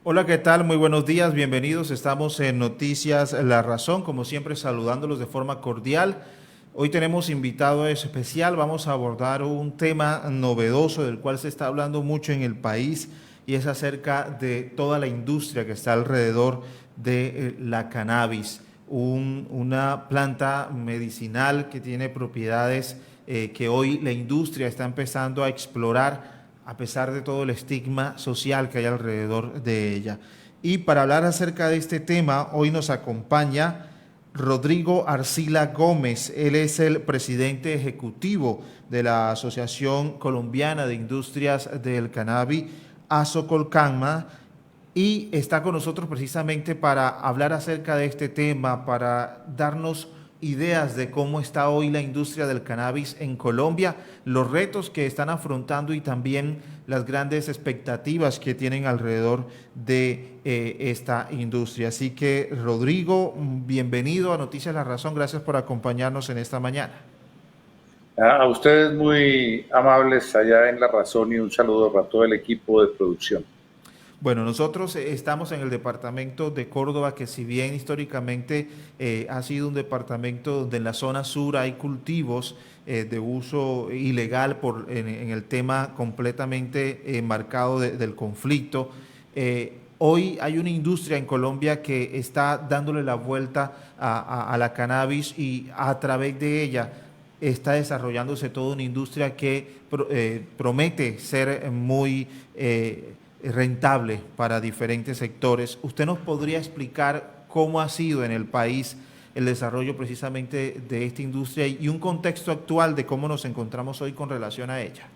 Hola, ¿qué tal? Muy buenos días, bienvenidos. Estamos en Noticias La Razón, como siempre saludándolos de forma cordial. Hoy tenemos invitado especial, vamos a abordar un tema novedoso del cual se está hablando mucho en el país y es acerca de toda la industria que está alrededor de la cannabis, una planta medicinal que tiene propiedades que hoy la industria está empezando a explorar a pesar de todo el estigma social que hay alrededor de ella. Y para hablar acerca de este tema, hoy nos acompaña Rodrigo Arcila Gómez. Él es el presidente ejecutivo de la Asociación Colombiana de Industrias del Cannabis, ASOCOLCANMA, y está con nosotros precisamente para hablar acerca de este tema, para darnos ideas de cómo está hoy la industria del cannabis en Colombia, los retos que están afrontando y también las grandes expectativas que tienen alrededor de esta industria. Así que, Rodrigo, bienvenido a Noticias La Razón. Gracias por acompañarnos en esta mañana. A ustedes muy amables allá en La Razón y un saludo para todo el equipo de producción. Bueno, nosotros estamos en el departamento de Córdoba, que si bien históricamente ha sido un departamento donde en la zona sur hay cultivos de uso ilegal en el tema completamente marcado del conflicto, hoy hay una industria en Colombia que está dándole la vuelta a la cannabis y a través de ella está desarrollándose toda una industria que promete ser muy rentable para diferentes sectores. ¿Usted nos podría explicar cómo ha sido en el país el desarrollo precisamente de esta industria y un contexto actual de cómo nos encontramos hoy con relación a ella?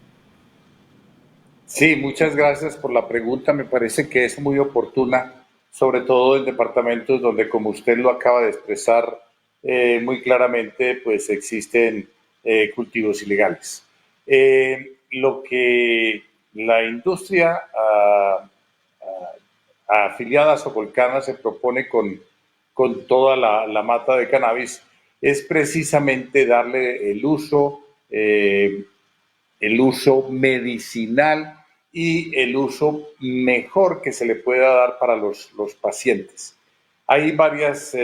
Sí, muchas gracias por la pregunta. Me parece que es muy oportuna, sobre todo en departamentos donde, como usted lo acaba de expresar muy claramente, pues existen cultivos ilegales. Lo que la industria afiliada a Socolcana se propone con toda la mata de cannabis es precisamente darle el uso medicinal y el uso mejor que se le pueda dar para los pacientes. Hay varias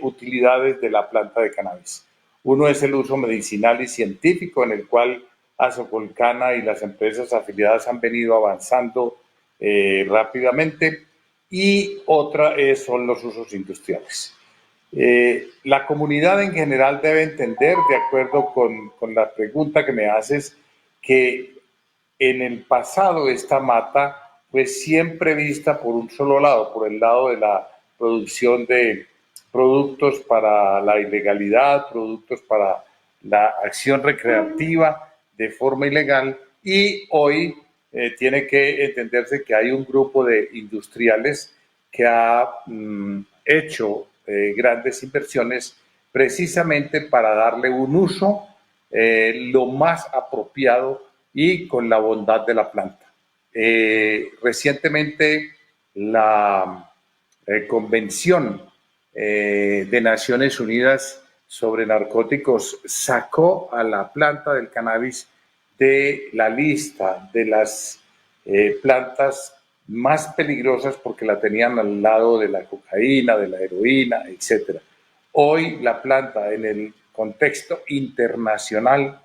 utilidades de la planta de cannabis. Uno es el uso medicinal y científico, en el cual Azocolcana y las empresas afiliadas han venido avanzando rápidamente, y otra son los usos industriales. La comunidad en general debe entender, de acuerdo con la pregunta que me haces, que en el pasado esta mata fue siempre vista por un solo lado, por el lado de la producción de productos para la ilegalidad, productos para la acción recreativa de forma ilegal, y hoy tiene que entenderse que hay un grupo de industriales que ha hecho grandes inversiones precisamente para darle un uso lo más apropiado y con la bondad de la planta. Recientemente la Convención de Naciones Unidas sobre Narcóticos sacó a la planta del cannabis de la lista de las plantas más peligrosas, porque la tenían al lado de la cocaína, de la heroína, etcétera. Hoy la planta, en el contexto internacional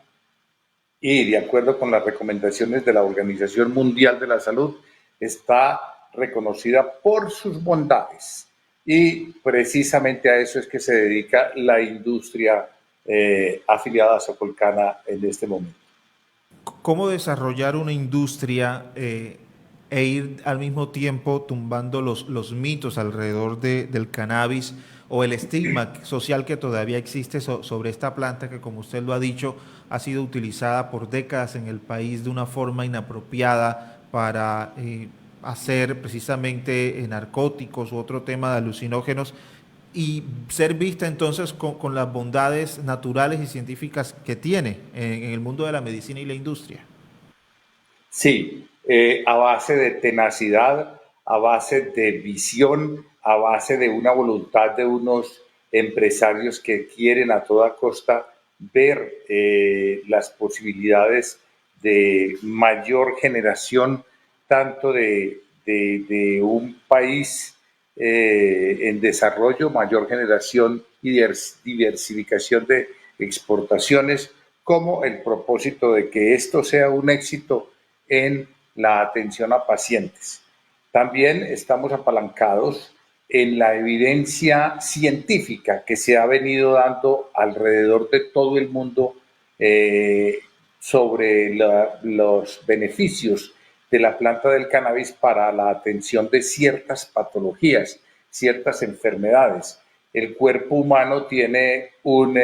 y de acuerdo con las recomendaciones de la Organización Mundial de la Salud, está reconocida por sus bondades. Y precisamente a eso es que se dedica la industria afiliada a Socolcana en este momento. ¿Cómo desarrollar una industria e ir al mismo tiempo tumbando los mitos alrededor del cannabis o el estigma social que todavía existe sobre esta planta que, como usted lo ha dicho, ha sido utilizada por décadas en el país de una forma inapropiada para hacer precisamente narcóticos u otro tema de alucinógenos y ser vista entonces con las bondades naturales y científicas que tiene en el mundo de la medicina y la industria? Sí, a base de tenacidad, a base de visión, a base de una voluntad de unos empresarios que quieren a toda costa ver las posibilidades de mayor generación tanto de un país en desarrollo, mayor generación y diversificación de exportaciones, como el propósito de que esto sea un éxito en la atención a pacientes. También estamos apalancados en la evidencia científica que se ha venido dando alrededor de todo el mundo sobre los beneficios de la planta del cannabis para la atención de ciertas patologías, ciertas enfermedades. El cuerpo humano tiene un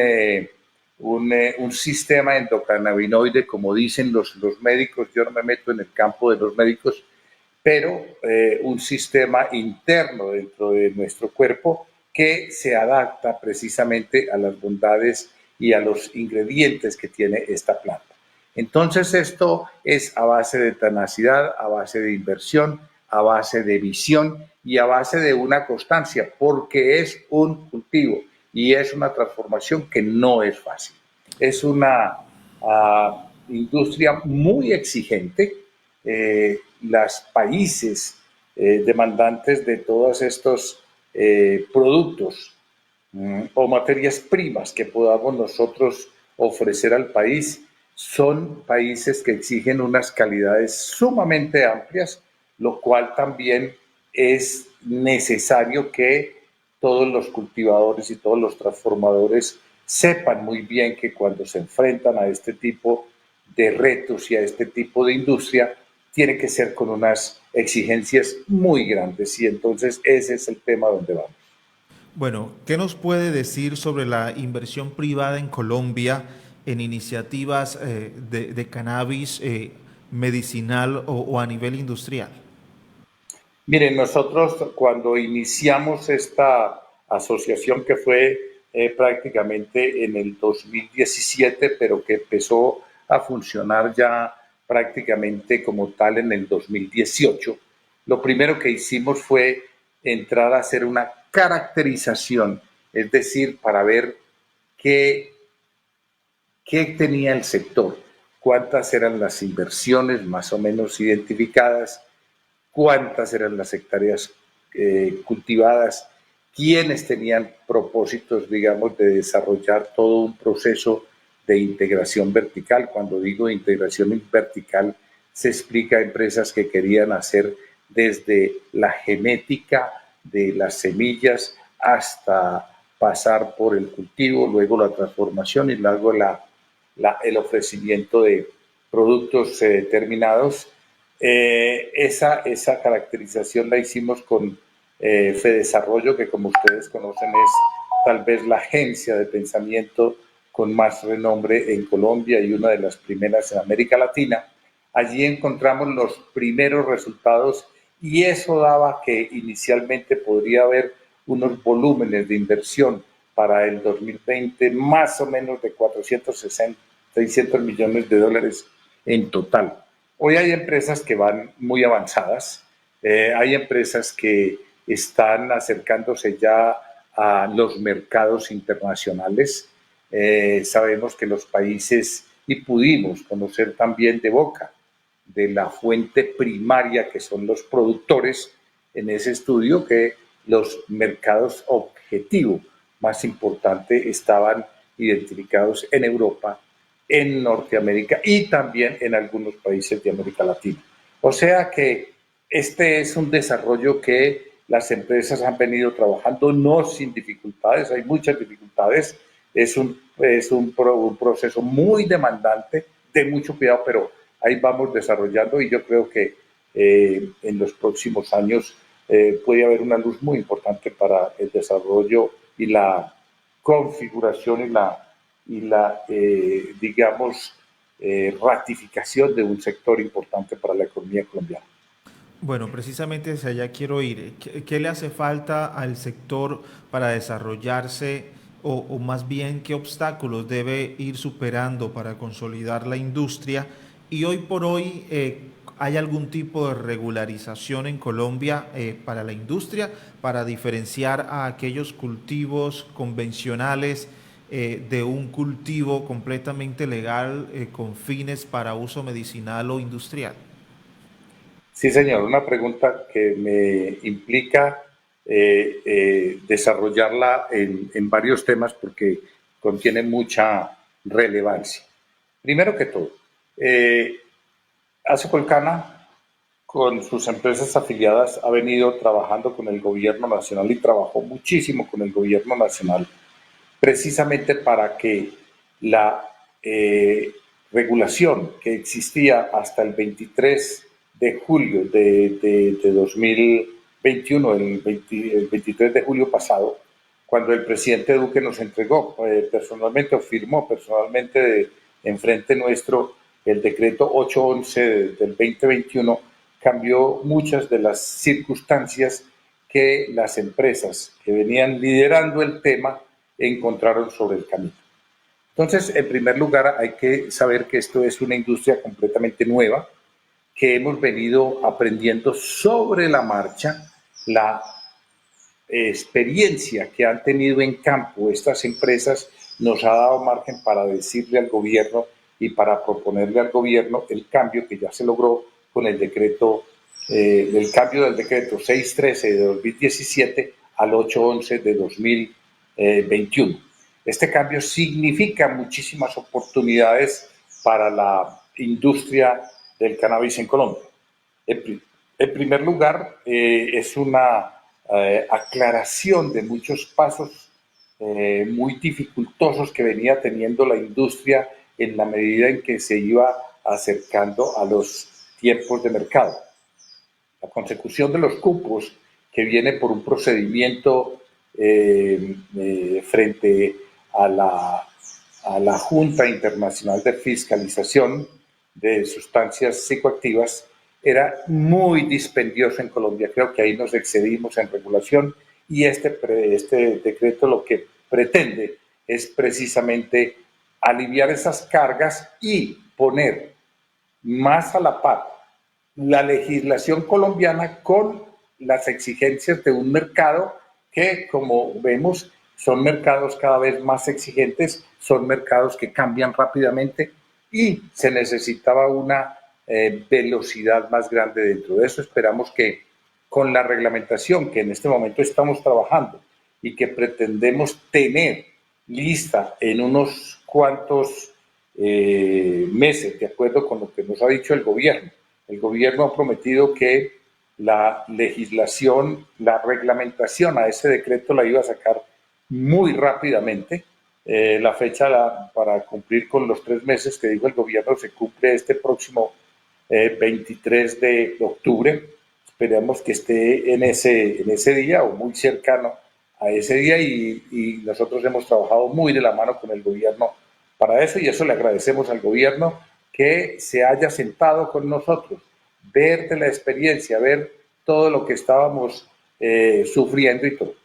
sistema endocannabinoide, como dicen los médicos. Yo no me meto en el campo de los médicos, pero un sistema interno dentro de nuestro cuerpo que se adapta precisamente a las bondades y a los ingredientes que tiene esta planta. Entonces esto es a base de tenacidad, a base de inversión, a base de visión y a base de una constancia, porque es un cultivo y es una transformación que no es fácil. Es una industria muy exigente. Los países demandantes de todos estos productos o materias primas que podamos nosotros ofrecer al país son países que exigen unas calidades sumamente amplias, lo cual también es necesario que todos los cultivadores y todos los transformadores sepan muy bien que cuando se enfrentan a este tipo de retos y a este tipo de industria, tiene que ser con unas exigencias muy grandes, y entonces ese es el tema donde vamos. Bueno, ¿qué nos puede decir sobre la inversión privada en Colombia en iniciativas de cannabis medicinal o a nivel industrial? Miren, nosotros cuando iniciamos esta asociación, que fue prácticamente en el 2017, pero que empezó a funcionar ya prácticamente como tal en el 2018, lo primero que hicimos fue entrar a hacer una caracterización, es decir, para ver qué, qué tenía el sector, cuántas eran las inversiones más o menos identificadas, cuántas eran las hectáreas cultivadas, quiénes tenían propósitos, digamos, de desarrollar todo un proceso de integración vertical. Cuando digo integración vertical, se explica a empresas que querían hacer desde la genética de las semillas hasta pasar por el cultivo, luego la transformación y luego el ofrecimiento de productos terminados. Esa caracterización la hicimos con Fedesarrollo, que como ustedes conocen es tal vez la agencia de pensamiento con más renombre en Colombia y una de las primeras en América Latina. Allí encontramos los primeros resultados y eso daba que inicialmente podría haber unos volúmenes de inversión para el 2020 más o menos de 460, 600 millones de dólares en total. Hoy hay empresas que van muy avanzadas, hay empresas que están acercándose ya a los mercados internacionales. Sabemos que los países, y pudimos conocer también de boca de la fuente primaria que son los productores en ese estudio, que los mercados objetivo más importantes estaban identificados en Europa, en Norteamérica y también en algunos países de América Latina. O sea que este es un desarrollo que las empresas han venido trabajando, no sin dificultades, hay muchas dificultades, un proceso muy demandante, de mucho cuidado, pero ahí vamos desarrollando y yo creo que en los próximos años puede haber una luz muy importante para el desarrollo y la configuración digamos, ratificación de un sector importante para la economía colombiana. Bueno, precisamente hacia allá quiero ir. ¿Qué le hace falta al sector para desarrollarse o más bien qué obstáculos debe ir superando para consolidar la industria? Y hoy por hoy, ¿hay algún tipo de regularización en Colombia para la industria para diferenciar a aquellos cultivos convencionales de un cultivo completamente legal con fines para uso medicinal o industrial? Sí, señor, una pregunta que me implica desarrollarla en varios temas porque contiene mucha relevancia. Primero que todo, eh, Azocolcana, con sus empresas afiliadas, ha venido trabajando con el gobierno nacional y trabajó muchísimo con el gobierno nacional precisamente para que la regulación que existía hasta el 23 de julio de 2021, el 23 de julio pasado, cuando el presidente Duque nos entregó personalmente o firmó personalmente enfrente nuestro el decreto 811 del 2021, cambió muchas de las circunstancias que las empresas que venían liderando el tema encontraron sobre el camino. Entonces, en primer lugar, hay que saber que esto es una industria completamente nueva, que hemos venido aprendiendo sobre la marcha. La experiencia que han tenido en campo estas empresas nos ha dado margen para decirle al gobierno y para proponerle al gobierno el cambio que ya se logró con el decreto, el cambio del decreto 613 de 2017 al 811 de 2021. Este cambio significa muchísimas oportunidades para la industria del cannabis en Colombia. En primer lugar, es una aclaración de muchos pasos muy dificultosos que venía teniendo la industria en la medida en que se iba acercando a los tiempos de mercado. La consecución de los cupos, que viene por un procedimiento frente a la Junta Internacional de Fiscalización de Sustancias Psicoactivas, era muy dispendioso en Colombia. Creo que ahí nos excedimos en regulación y este decreto lo que pretende es precisamente aliviar esas cargas y poner más a la par la legislación colombiana con las exigencias de un mercado que, como vemos, son mercados cada vez más exigentes, son mercados que cambian rápidamente y se necesitaba una velocidad más grande dentro de eso. Esperamos que con la reglamentación que en este momento estamos trabajando y que pretendemos tener lista en unos cuantos meses, de acuerdo con lo que nos ha dicho el gobierno. El gobierno ha prometido que la legislación, la reglamentación a ese decreto la iba a sacar muy rápidamente. La fecha para cumplir con los 3 meses que dijo el gobierno se cumple este próximo 23 de octubre. Esperemos que esté en ese día o muy cercano a ese día y nosotros hemos trabajado muy de la mano con el gobierno para eso y eso le agradecemos al gobierno que se haya sentado con nosotros, ver de la experiencia, ver todo lo que estábamos sufriendo y todo.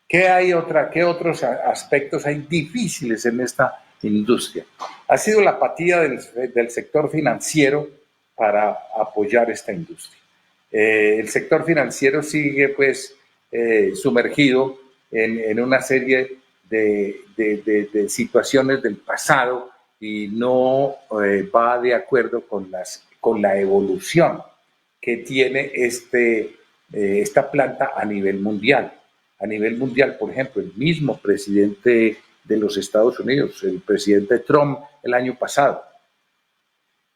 ¿Qué otros aspectos hay difíciles en esta industria? Ha sido la apatía del sector financiero para apoyar esta industria. El sector financiero sigue pues sumergido en una serie de situaciones del pasado y no va de acuerdo con la evolución que tiene esta planta a nivel mundial. A nivel mundial, por ejemplo, el mismo presidente de los Estados Unidos, el presidente Trump, el año pasado,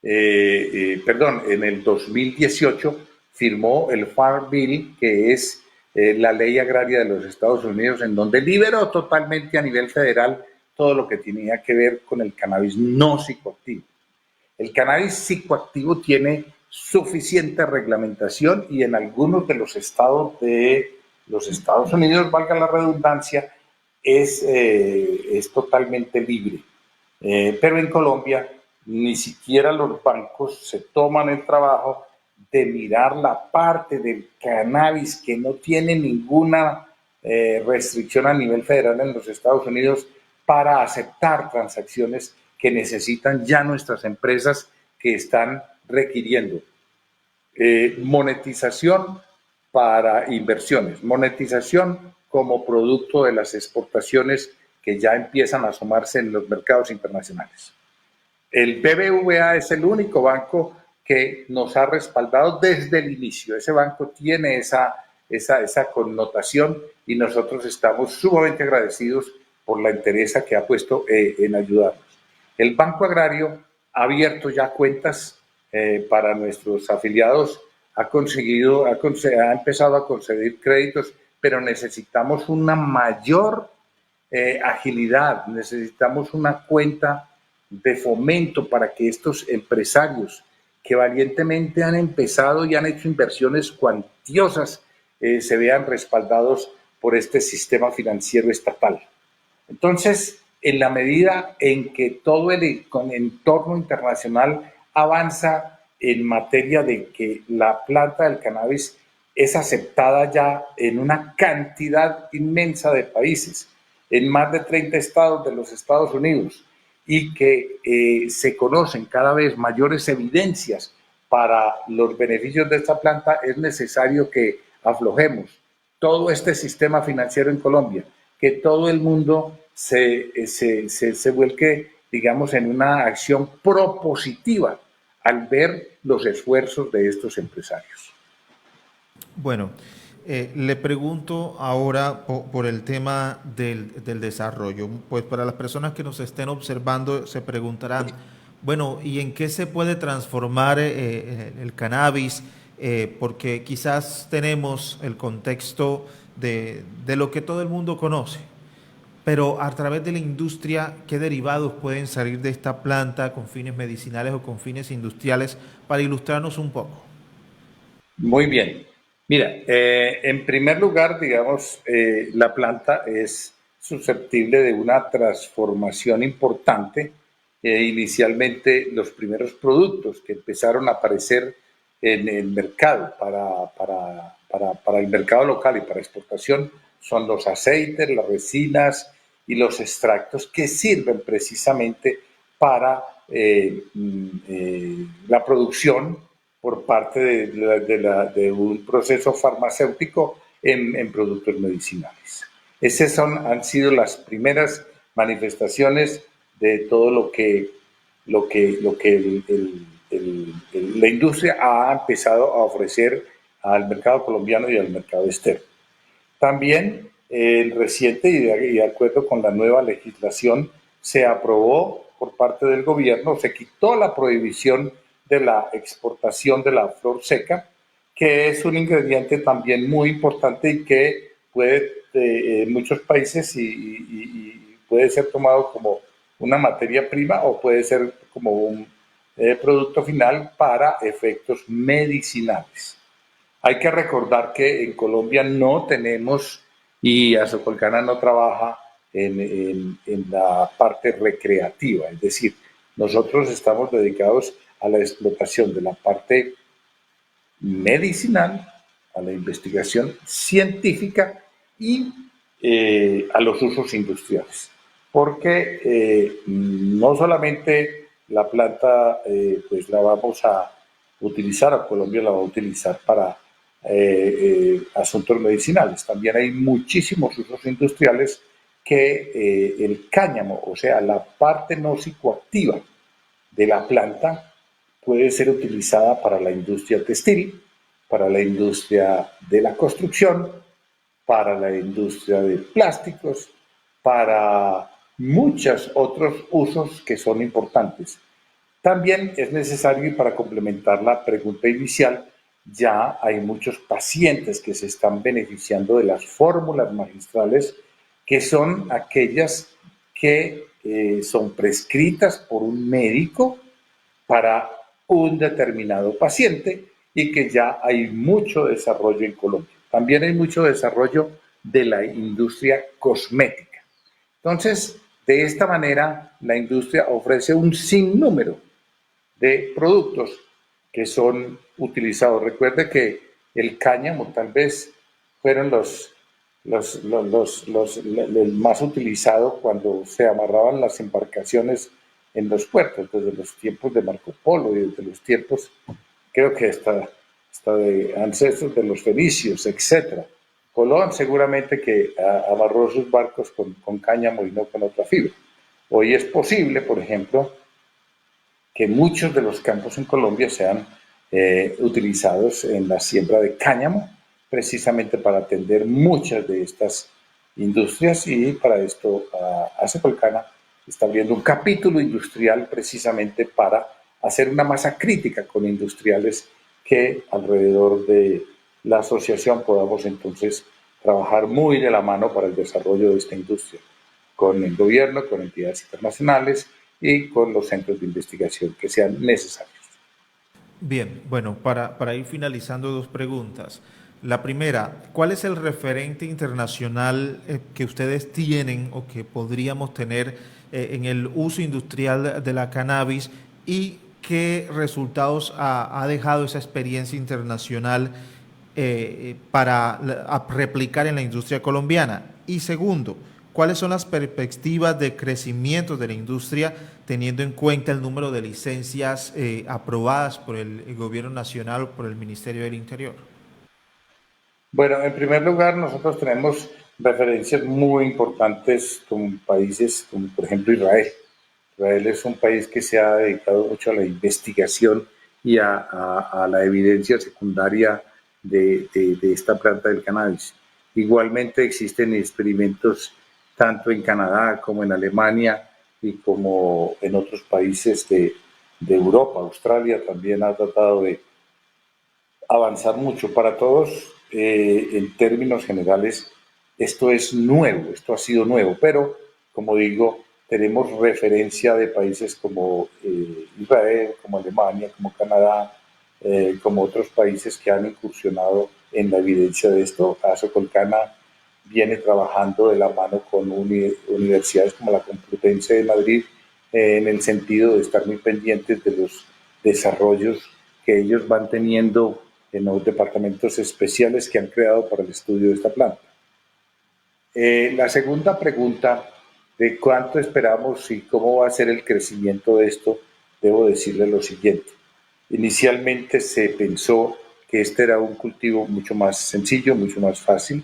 en el 2018 firmó el Farm Bill, que es la ley agraria de los Estados Unidos, en donde liberó totalmente a nivel federal todo lo que tenía que ver con el cannabis no psicoactivo. El cannabis psicoactivo tiene suficiente reglamentación y en algunos de los estados de los Estados Unidos, valga la redundancia, es totalmente libre. Pero en Colombia ni siquiera los bancos se toman el trabajo de mirar la parte del cannabis que no tiene ninguna restricción a nivel federal en los Estados Unidos para aceptar transacciones que necesitan ya nuestras empresas que están requiriendo monetización para inversiones, monetización como producto de las exportaciones que ya empiezan a asomarse en los mercados internacionales. El BBVA es el único banco que nos ha respaldado desde el inicio. Ese banco tiene esa connotación y nosotros estamos sumamente agradecidos por la entereza que ha puesto en ayudarnos. El Banco Agrario ha abierto ya cuentas para nuestros afiliados, ha empezado a conceder créditos, pero necesitamos una mayor agilidad, necesitamos una cuenta de fomento para que estos empresarios que valientemente han empezado y han hecho inversiones cuantiosas se vean respaldados por este sistema financiero estatal. Entonces, en la medida en que todo el entorno internacional avanza en materia de que la planta del cannabis es aceptada ya en una cantidad inmensa de países, en más de 30 estados de los Estados Unidos, y que se conocen cada vez mayores evidencias para los beneficios de esta planta, es necesario que aflojemos todo este sistema financiero en Colombia, que todo el mundo se vuelque, digamos, en una acción propositiva al ver los esfuerzos de estos empresarios. Bueno, le pregunto ahora por el tema del desarrollo. Pues para las personas que nos estén observando se preguntarán, bueno, ¿y en qué se puede transformar el cannabis? Porque quizás tenemos el contexto de lo que todo el mundo conoce, pero a través de la industria, ¿qué derivados pueden salir de esta planta con fines medicinales o con fines industriales? Para ilustrarnos un poco. Muy bien. Mira, en primer lugar, digamos, la planta es susceptible de una transformación importante. Inicialmente, los primeros productos que empezaron a aparecer en el mercado para el mercado local y para exportación son los aceites, las resinas y los extractos que sirven precisamente para la producción por parte de un proceso farmacéutico en productos medicinales. Esas han sido las primeras manifestaciones de todo lo que la industria ha empezado a ofrecer al mercado colombiano y al mercado externo. También reciente y de acuerdo con la nueva legislación se aprobó por parte del gobierno, se quitó la prohibición de la exportación de la flor seca, que es un ingrediente también muy importante y que puede en muchos países y puede ser tomado como una materia prima o puede ser como un producto final para efectos medicinales. Hay que recordar que en Colombia no tenemos y Azocolcana no trabaja en la parte recreativa, es decir, nosotros estamos dedicados a la explotación de la parte medicinal, a la investigación científica y a los usos industriales. Porque no solamente la planta pues la vamos a utilizar, a Colombia la va a utilizar para asuntos medicinales, también hay muchísimos usos industriales que el cáñamo, o sea, la parte no psicoactiva de la planta, puede ser utilizada para la industria textil, para la industria de la construcción, para la industria de plásticos, para muchos otros usos que son importantes. También es necesario, y para complementar la pregunta inicial, ya hay muchos pacientes que se están beneficiando de las fórmulas magistrales, que son aquellas que son prescritas por un médico para un determinado paciente y que ya hay mucho desarrollo en Colombia. También hay mucho desarrollo de la industria cosmética. Entonces, de esta manera, la industria ofrece un sinnúmero de productos que son utilizados. Recuerde que el cáñamo tal vez fueron los más utilizados cuando se amarraban las embarcaciones en los puertos, desde los tiempos de Marco Polo y desde los tiempos, creo que hasta de ancestros de los fenicios, etc. Colón seguramente que amarró sus barcos con cáñamo y no con otra fibra. Hoy es posible, por ejemplo, que muchos de los campos en Colombia sean utilizados en la siembra de cáñamo, precisamente para atender muchas de estas industrias, y para esto Azecolcana está abriendo un capítulo industrial precisamente para hacer una masa crítica con industriales que alrededor de la asociación podamos entonces trabajar muy de la mano para el desarrollo de esta industria, con el gobierno, con entidades internacionales y con los centros de investigación que sean necesarios. Bien, bueno, para ir finalizando, dos preguntas. La primera, ¿cuál es el referente internacional que ustedes tienen o que podríamos tener en el uso industrial de la cannabis, y qué resultados ha dejado esa experiencia internacional para replicar en la industria colombiana? Y segundo, ¿cuáles son las perspectivas de crecimiento de la industria teniendo en cuenta el número de licencias aprobadas por el gobierno nacional o por el Ministerio del Interior? Bueno, en primer lugar, nosotros tenemos referencias muy importantes con países como, por ejemplo, Israel. Israel es un país que se ha dedicado mucho a la investigación y a la evidencia secundaria de esta planta del cannabis. Igualmente existen experimentos tanto en Canadá como en Alemania y como en otros países de Europa. Australia también ha tratado de avanzar mucho. Para todos, en términos generales, esto es nuevo, esto ha sido nuevo, pero como digo, tenemos referencia de países como Israel, como Alemania, como Canadá, como otros países que han incursionado en la evidencia de esto. Azocolcana viene trabajando de la mano con universidades como la Complutense de Madrid, en el sentido de estar muy pendientes de los desarrollos que ellos van teniendo en los departamentos especiales que han creado para el estudio de esta planta. La segunda pregunta de cuánto esperamos y cómo va a ser el crecimiento de esto, debo decirle lo siguiente. Inicialmente se pensó que este era un cultivo mucho más sencillo, mucho más fácil,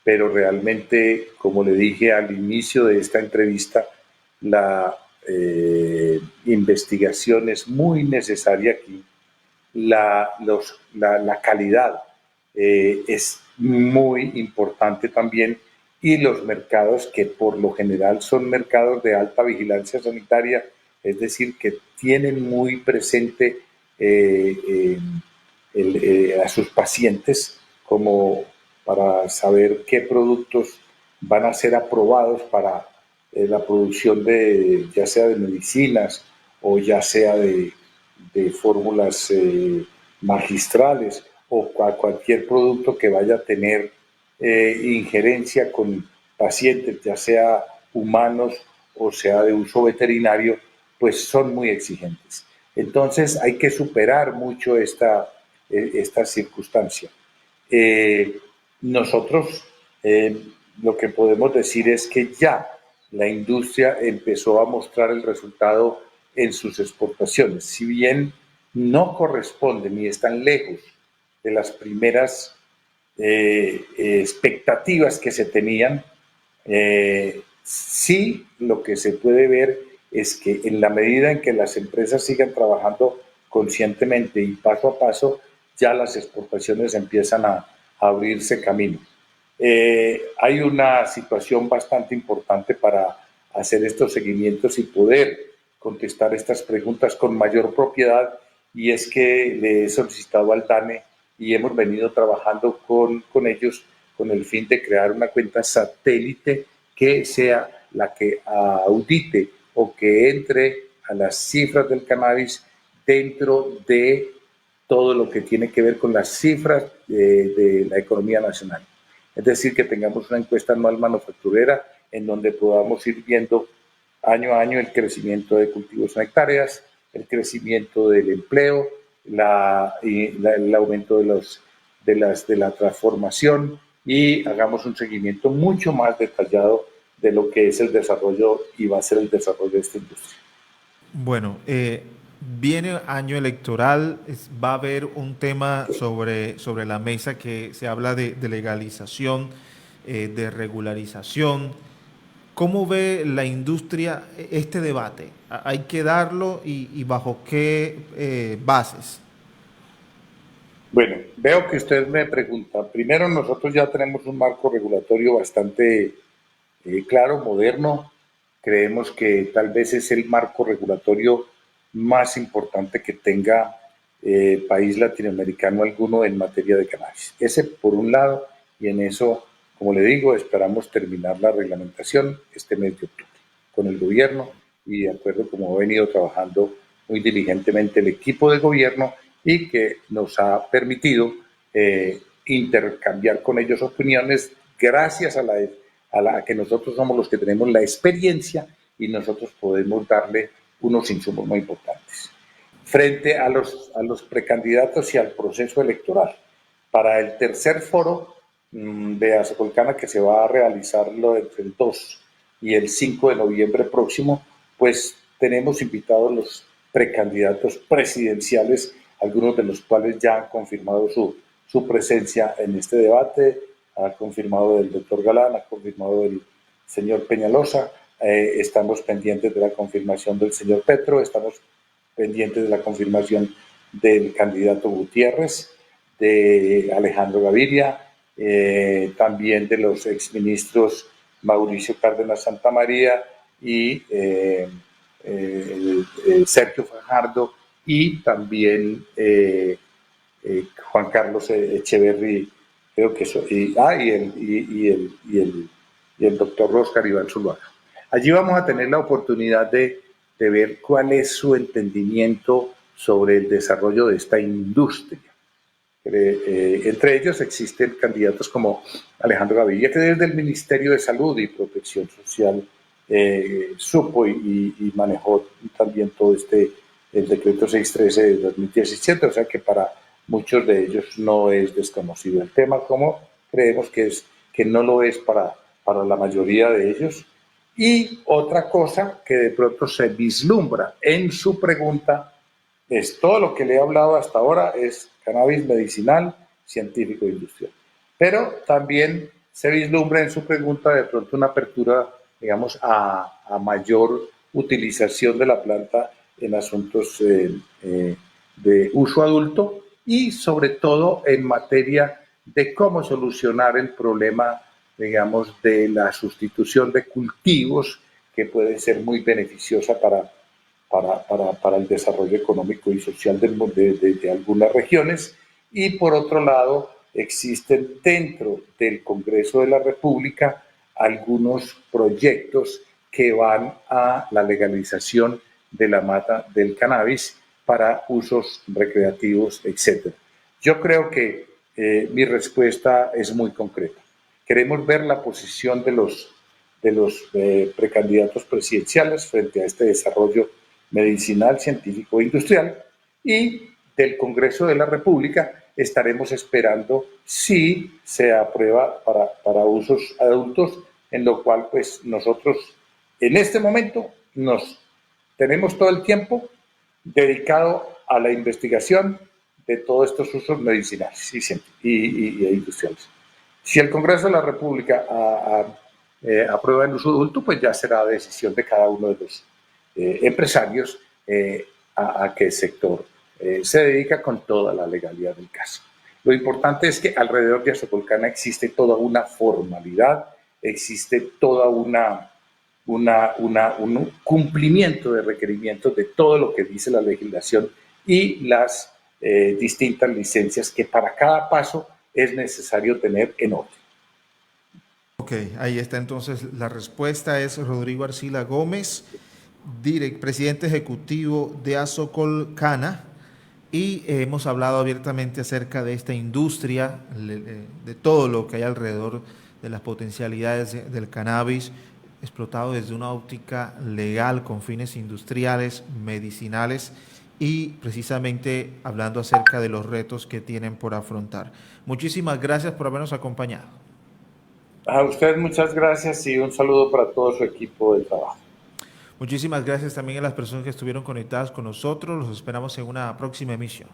pero realmente, como le dije al inicio de esta entrevista, la investigación es muy necesaria aquí. La calidad es muy importante también, y los mercados, que por lo general son mercados de alta vigilancia sanitaria, es decir, que tienen muy presente a sus pacientes como para saber qué productos van a ser aprobados para la producción de, ya sea de medicinas o ya sea de fórmulas magistrales, o cualquier producto que vaya a tener injerencia con pacientes, ya sea humanos o sea de uso veterinario, pues son muy exigentes. Entonces hay que superar mucho esta circunstancia. Eh, nosotros lo que podemos decir es que ya la industria empezó a mostrar el resultado en sus exportaciones. Si bien no corresponden ni están lejos de las primeras expectativas que se tenían, sí lo que se puede ver es que en la medida en que las empresas sigan trabajando conscientemente y paso a paso, ya las exportaciones empiezan a abrirse camino. Hay una situación bastante importante para hacer estos seguimientos y poder contestar estas preguntas con mayor propiedad, y es que le he solicitado al DANE y hemos venido trabajando con ellos con el fin de crear una cuenta satélite que sea la que audite o que entre a las cifras del cannabis dentro de todo lo que tiene que ver con las cifras de la economía nacional. Es decir, que tengamos una encuesta anual manufacturera en donde podamos ir viendo año a año el crecimiento de cultivos en hectáreas, el crecimiento del empleo, el aumento de la transformación, y hagamos un seguimiento mucho más detallado de lo que es el desarrollo y va a ser el desarrollo de esta industria. Bueno, viene año electoral, va a haber un tema sobre la mesa que se habla de legalización, de regularización. ¿Cómo ve la industria este debate? ¿Hay que darlo y bajo qué bases? Bueno, veo que usted me pregunta. Primero, nosotros ya tenemos un marco regulatorio bastante claro, moderno. Creemos que tal vez es el marco regulatorio más importante que tenga país latinoamericano alguno en materia de cannabis. Ese por un lado, y en eso, como le digo, esperamos terminar la reglamentación este mes de octubre con el gobierno y de acuerdo como ha venido trabajando muy diligentemente el equipo de gobierno y que nos ha permitido intercambiar con ellos opiniones gracias a que nosotros somos los que tenemos la experiencia y nosotros podemos darle unos insumos muy importantes. Frente a los precandidatos y al proceso electoral, para el tercer foro de Azocolcana que se va a realizar entre el 2 y el 5 de noviembre próximo, pues tenemos invitados los precandidatos presidenciales, algunos de los cuales ya han confirmado su presencia en este debate. Ha confirmado el doctor Galán, ha confirmado el señor Peñalosa, estamos pendientes de la confirmación del señor Petro, estamos pendientes de la confirmación del candidato Gutiérrez, de Alejandro Gaviria, también de los exministros Mauricio Cárdenas Santamaría y Sergio Fajardo y también Juan Carlos Echeverry, creo que eso, y el doctor Oscar Iván Zuluaga. Allí vamos a tener la oportunidad de ver cuál es su entendimiento sobre el desarrollo de esta industria. Entre ellos existen candidatos como Alejandro Gaviria, que desde el Ministerio de Salud y Protección Social supo y manejó también todo el decreto 613 de 2017, o sea que para muchos de ellos no es desconocido el tema, como creemos que no lo es para la mayoría de ellos. Y otra cosa que de pronto se vislumbra en su pregunta es todo lo que le he hablado hasta ahora es cannabis medicinal, científico e industrial. Pero también se vislumbra en su pregunta de pronto una apertura, digamos, a mayor utilización de la planta en asuntos de uso adulto y sobre todo en materia de cómo solucionar el problema, digamos, de la sustitución de cultivos que puede ser muy beneficiosa para el desarrollo económico y social de algunas regiones. Y por otro lado, existen dentro del Congreso de la República algunos proyectos que van a la legalización de la mata del cannabis para usos recreativos, etc. Yo creo que mi respuesta es muy concreta. Queremos ver la posición de los precandidatos presidenciales frente a este desarrollo medicinal, científico e industrial, y del Congreso de la República estaremos esperando si se aprueba para usos adultos, en lo cual pues nosotros en este momento tenemos todo el tiempo dedicado a la investigación de todos estos usos medicinales y industriales. Si el Congreso de la República aprueba el uso adulto, pues ya será decisión de cada uno de los empresarios a qué sector se dedica con toda la legalidad del caso. Lo importante es que alrededor de Azocolcana existe toda una formalidad, existe toda un cumplimiento de requerimientos de todo lo que dice la legislación y las distintas licencias que para cada paso es necesario tener en orden. Ok, ahí está entonces la respuesta. Es Rodrigo Arcila Gómez, presidente ejecutivo de Azocolcana, y hemos hablado abiertamente acerca de esta industria, de todo lo que hay alrededor de las potencialidades del cannabis, explotado desde una óptica legal con fines industriales, medicinales y precisamente hablando acerca de los retos que tienen por afrontar. Muchísimas gracias por habernos acompañado. A usted muchas gracias y un saludo para todo su equipo de trabajo. Muchísimas gracias también a las personas que estuvieron conectadas con nosotros. Los esperamos en una próxima emisión.